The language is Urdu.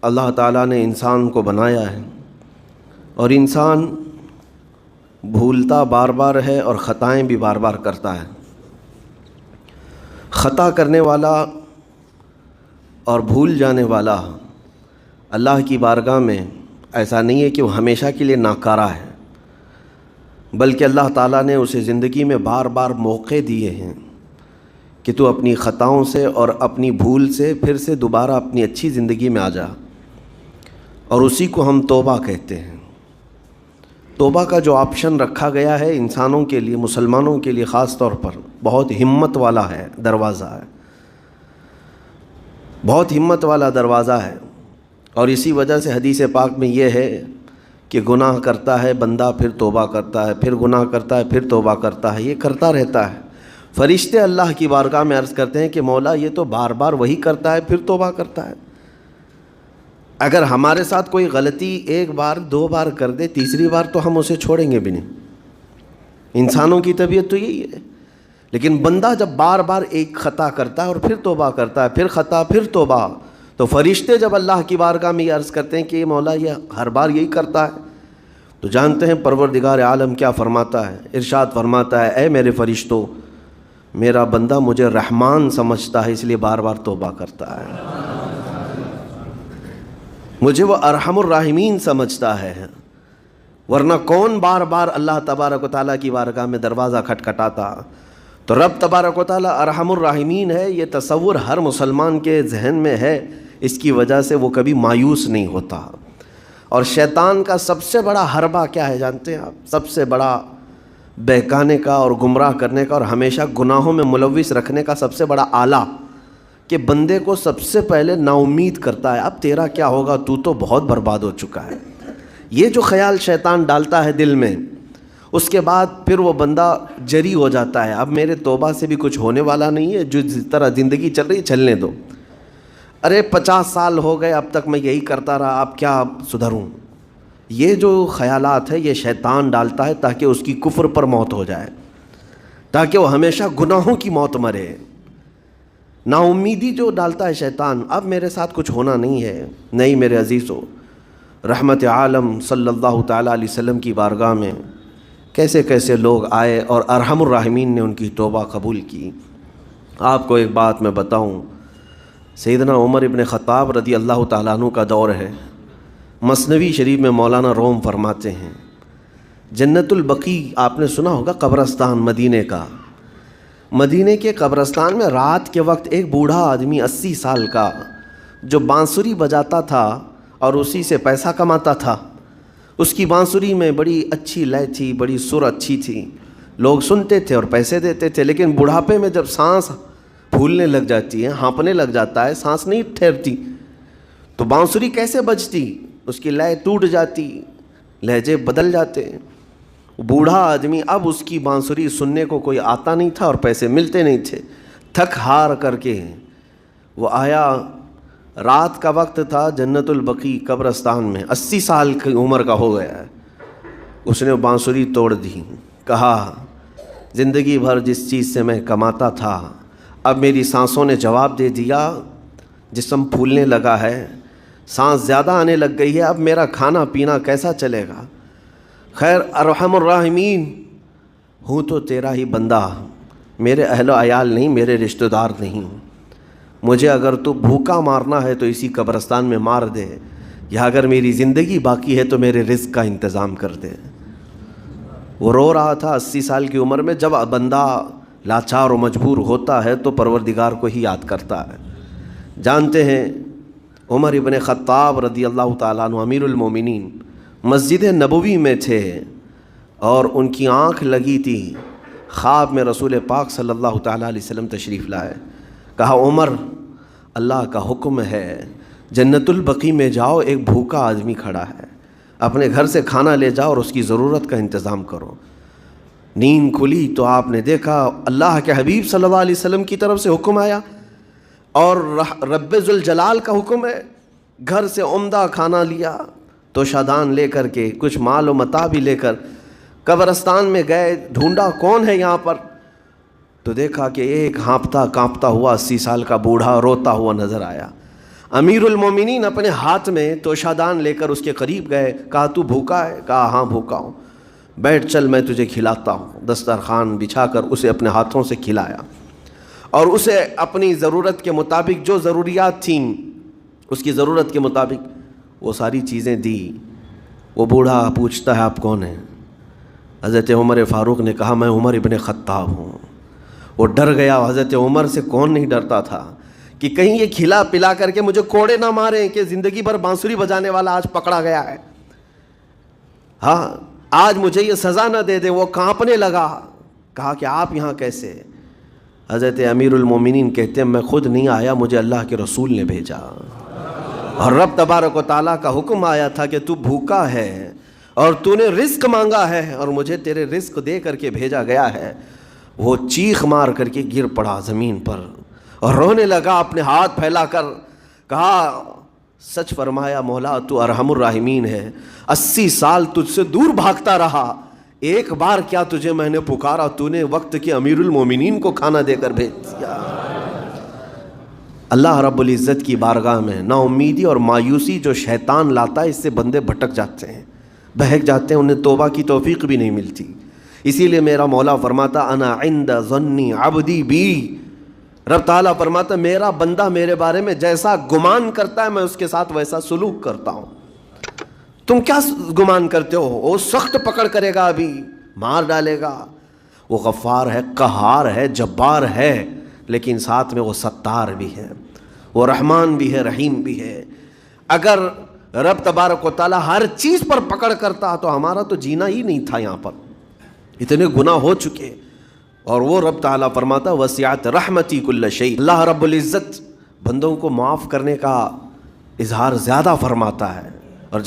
اللہ تعالیٰ نے انسان کو بنایا ہے اور انسان بھولتا بار بار ہے اور خطائیں بھی بار بار کرتا ہے۔ خطا کرنے والا اور بھول جانے والا اللہ کی بارگاہ میں ایسا نہیں ہے کہ وہ ہمیشہ کے لیے ناکارہ ہے، بلکہ اللہ تعالیٰ نے اسے زندگی میں بار بار موقع دیے ہیں کہ تو اپنی خطاؤں سے اور اپنی بھول سے پھر سے دوبارہ اپنی اچھی زندگی میں آ جا، اور اسی کو ہم توبہ کہتے ہیں۔ توبہ کا جو آپشن رکھا گیا ہے انسانوں کے لیے، مسلمانوں کے لیے خاص طور پر، بہت ہمت والا ہے، دروازہ ہے، بہت ہمت والا دروازہ ہے۔ اور اسی وجہ سے حدیث پاک میں یہ ہے کہ گناہ کرتا ہے بندہ، پھر توبہ کرتا ہے، پھر گناہ کرتا ہے، پھر توبہ کرتا ہے، یہ کرتا رہتا ہے۔ فرشتے اللہ کی بارگاہ میں عرض کرتے ہیں کہ مولا یہ تو بار بار وہی کرتا ہے، پھر توبہ کرتا ہے۔ اگر ہمارے ساتھ کوئی غلطی ایک بار دو بار کر دے، تیسری بار تو ہم اسے چھوڑیں گے بھی نہیں۔ انسانوں کی طبیعت تو یہی ہے، لیکن بندہ جب بار بار ایک خطا کرتا ہے اور پھر توبہ کرتا ہے، پھر خطا پھر توبہ، تو فرشتے جب اللہ کی بارگاہ میں یہ عرض کرتے ہیں کہ مولا یہ ہر بار یہی کرتا ہے، تو جانتے ہیں پروردگار عالم کیا فرماتا ہے؟ ارشاد فرماتا ہے، اے میرے فرشتوں، میرا بندہ مجھے رحمان سمجھتا ہے اس لیے بار بار توبہ کرتا ہے، مجھے وہ ارحم الراحمین سمجھتا ہے، ورنہ کون بار بار اللہ تبارک و تعالیٰ کی بارگاہ میں دروازہ کھٹکھٹاتا؟ تو رب تبارک و تعالیٰ ارحم الراحمین ہے، یہ تصور ہر مسلمان کے ذہن میں ہے، اس کی وجہ سے وہ کبھی مایوس نہیں ہوتا۔ اور شیطان کا سب سے بڑا حربہ کیا ہے جانتے ہیں آپ؟ سب سے بڑا بہکانے کا اور گمراہ کرنے کا اور ہمیشہ گناہوں میں ملوث رکھنے کا سب سے بڑا آلہ کہ بندے کو سب سے پہلے نا امید کرتا ہے، اب تیرا کیا ہوگا، تو بہت برباد ہو چکا ہے۔ یہ جو خیال شیطان ڈالتا ہے دل میں، اس کے بعد پھر وہ بندہ جری ہو جاتا ہے، اب میرے توبہ سے بھی کچھ ہونے والا نہیں ہے، جو جس طرح زندگی چل رہی ہے چلنے دو، ارے 50 سال ہو گئے اب تک میں یہی کرتا رہا، اب کیا سدھروں؟ یہ جو خیالات ہے یہ شیطان ڈالتا ہے تاکہ اس کی کفر پر موت ہو جائے، تاکہ وہ ہمیشہ گناہوں کی موت مرے۔ نا امیدی جو ڈالتا ہے شیطان، اب میرے ساتھ کچھ ہونا نہیں ہے۔ نہیں میرے عزیزو، رحمت عالم صلی اللہ تعالیٰ علیہ وسلم کی بارگاہ میں کیسے کیسے لوگ آئے اور ارحم الراحمین نے ان کی توبہ قبول کی۔ آپ کو ایک بات میں بتاؤں، سیدنا عمر ابن خطاب رضی اللہ تعالیٰ عنہ کا دور ہے۔ مثنوی شریف میں مولانا روم فرماتے ہیں، جنت البقیع آپ نے سنا ہوگا، قبرستان مدینے کا، مدینے کے قبرستان میں رات کے وقت ایک بوڑھا آدمی 80 سال کا جو بانسری بجاتا تھا اور اسی سے پیسہ کماتا تھا، اس کی بانسری میں بڑی اچھی لے تھی، بڑی سر اچھی تھی، لوگ سنتے تھے اور پیسے دیتے تھے، لیکن بڑھاپے میں جب سانس پھولنے لگ جاتی ہے، ہانپنے لگ جاتا ہے، سانس نہیں ٹھہرتی، تو بانسری کیسے بجتی؟ اس کی لے ٹوٹ جاتی، لہجے بدل جاتے۔ بوڑھا آدمی، اب اس کی بانسری سننے کو کوئی آتا نہیں تھا اور پیسے ملتے نہیں تھے، تھک ہار کر کے وہ آیا، رات کا وقت تھا، جنت البقیع قبرستان میں، 80 سال کی عمر کا ہو گیا ہے، اس نے بانسری توڑ دی، کہا زندگی بھر جس چیز سے میں کماتا تھا اب میری سانسوں نے جواب دے دیا، جسم پھولنے لگا ہے، سانس زیادہ آنے لگ گئی ہے، اب میرا کھانا پینا کیسا چلے گا؟ خیر ارحم الراحمین ہوں تو تیرا ہی بندہ، میرے اہل و عیال نہیں، میرے رشتہ دار نہیں، مجھے اگر تو بھوکا مارنا ہے تو اسی قبرستان میں مار دے، یا اگر میری زندگی باقی ہے تو میرے رزق کا انتظام کر دے۔ وہ رو رہا تھا 80 سال کی عمر میں۔ جب بندہ لاچار و مجبور ہوتا ہے تو پروردگار کو ہی یاد کرتا ہے۔ جانتے ہیں عمر ابن خطاب رضی اللہ تعالیٰ عنہ امیر المومنین مسجد نبوی میں تھے اور ان کی آنکھ لگی تھی، خواب میں رسول پاک صلی اللہ تعالیٰ علیہ وسلم تشریف لائے، کہا عمر اللہ کا حکم ہے جنت البقیع میں جاؤ، ایک بھوکا آدمی کھڑا ہے، اپنے گھر سے کھانا لے جاؤ اور اس کی ضرورت کا انتظام کرو۔ نیند کھلی تو آپ نے دیکھا اللہ کے حبیب صلی اللہ علیہ وسلم کی طرف سے حکم آیا اور رب ذوالجلال کا حکم ہے، گھر سے عمدہ کھانا لیا تو شادان لے کر کے کچھ مال و متاع بھی لے کر قبرستان میں گئے، ڈھونڈا کون ہے یہاں پر، تو دیکھا کہ ایک ہانپتا کانپتا ہوا 80 سال کا بوڑھا روتا ہوا نظر آیا۔ امیر المومنین اپنے ہاتھ میں توشادان لے کر اس کے قریب گئے. کہا تو بھوکا ہے؟ کہا ہاں بھوکا ہوں. بیٹھ چل میں تجھے کھلاتا ہوں. دسترخوان بچھا کر اسے اپنے ہاتھوں سے کھلایا اور اسے اپنی ضرورت کے مطابق جو ضروریات تھیں اس کی ضرورت کے مطابق وہ ساری چیزیں دی. وہ بوڑھا پوچھتا ہے آپ کون ہیں؟ حضرت عمر فاروق نے کہا میں عمر ابن خطاب ہوں. وہ ڈر گیا. حضرت عمر سے کون نہیں ڈرتا تھا کہ کہیں یہ کھلا پلا کر کے مجھے کوڑے نہ ماریں کہ زندگی بھر بانسری بجانے والا آج پکڑا گیا ہے. ہاں آج مجھے یہ سزا نہ دے دے. وہ کانپنے لگا. کہا کہ آپ یہاں کیسے؟ حضرت امیر المومنین کہتے ہیں میں خود نہیں آیا, مجھے اللہ کے رسول نے بھیجا اور رب تبارک و تعالیٰ کا حکم آیا تھا کہ تو بھوکا ہے اور تو نے رزق مانگا ہے اور مجھے تیرے رزق دے کر کے بھیجا گیا ہے. وہ چیخ مار کر کے گر پڑا زمین پر اور رونے لگا اپنے ہاتھ پھیلا کر. کہا سچ فرمایا مولا تو ارحم الراحمین ہے. 80 سال تجھ سے دور بھاگتا رہا, ایک بار کیا تجھے میں نے پکارا, تو نے وقت کے امیر المومنین کو کھانا دے کر بھیج دیا. اللہ رب العزت کی بارگاہ میں نا امیدی اور مایوسی جو شیطان لاتا ہے اس سے بندے بھٹک جاتے ہیں, بہک جاتے ہیں, انہیں توبہ کی توفیق بھی نہیں ملتی. اسی لیے میرا مولا فرماتا انا عند ظنی عبدی بی. رب تعالیٰ فرماتا میرا بندہ میرے بارے میں جیسا گمان کرتا ہے میں اس کے ساتھ ویسا سلوک کرتا ہوں. تم کیا گمان کرتے ہو؟ وہ سخت پکڑ کرے گا, ابھی مار ڈالے گا. وہ غفار ہے, قہار ہے, جبار ہے, لیکن ساتھ میں وہ ستار بھی ہے, وہ رحمان بھی ہے, رحیم بھی ہے. اگر رب تبارک و تعالیٰ ہر چیز پر پکڑ کرتا تو ہمارا تو جینا ہی نہیں تھا. یہاں پر اتنے گناہ ہو چکے. اور وہ رب تعالیٰ فرماتا وسعت رحمتی کل شیء. اللہ رب العزت بندوں کو معاف کرنے کا اظہار زیادہ فرماتا ہے. اور